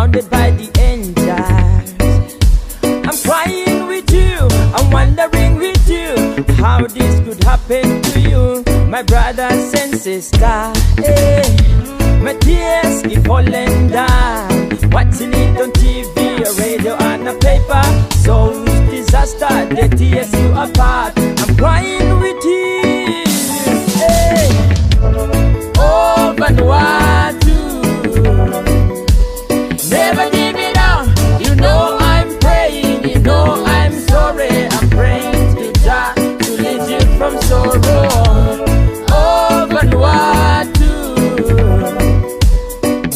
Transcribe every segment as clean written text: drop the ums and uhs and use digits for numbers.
surrounded by the angels. I'm crying with you, I'm wondering with you how this could happen to you, my brothers and sisters. Hey, my tears keep falling down, watching it on TV, or radio, and a paper. So disaster, the tears you apart. I'm crying with you. Hey, oh Vanuatu, never give it up. You know I'm praying, you know I'm sorry. I'm praying to Jah to lead you from sorrow. Oh Vanuatu,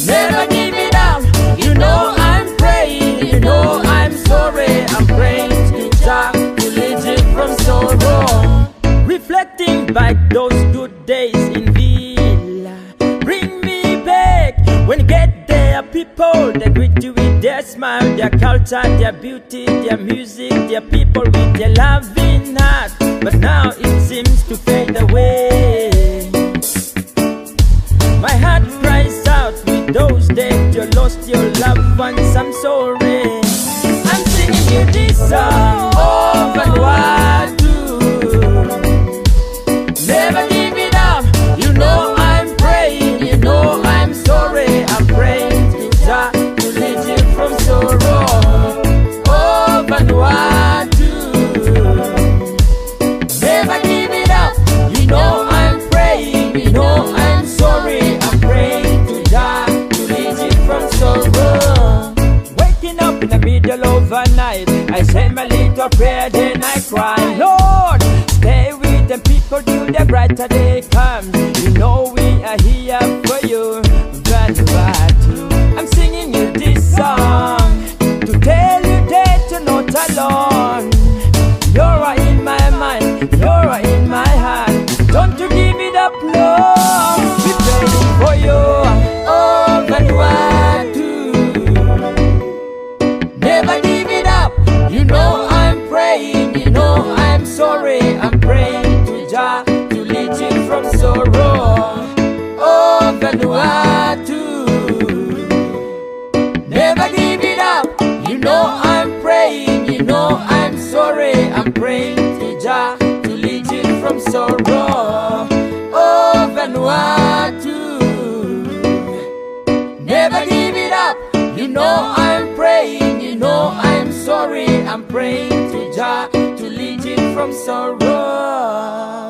never give it up. You know I'm praying, you know I'm sorry. I'm praying to Jah to lead you from sorrow. Reflecting back those good days in Villa, bring me back. When you get there, people they greet you with their smile, their culture, their beauty, their music, their people with their loving heart. But now it seems to fade away. My heart cries out with those days you lost your loved ones. I'm sorry. I'm singing you this song. Oh Vanuatu, never give it up. You know I'm praying, you know I'm sorry. I'm praying to Jah to lead you from sorrow. Oh Vanuatu, never give it up. You know I'm praying, you know I'm sorry. I'm praying to Jah to lead you from sorrow. Waking up in the middle of the night, I say my little prayer, then I cry. Lord, stay with the people till the brighter day comes. You know we are here for you, Vanuatu. I'm singing you this song to tell you that you're not alone. You're in my mind, you're in my heart. Don't you give it up, no. We're praying for you, oh Vanuatu. Never give it up. You know I'm praying, you know I'm sorry. I'm praying to Jah to lead you from sorrow. Oh Vanuatu, never give it up. You know I'm praying, you know I'm sorry. I'm praying to Jah to lead you from sorrow. Oh Vanuatu, never give it up. You know I'm praying, you know I'm sorry. I'm praying to Jah to lead you from sorrow.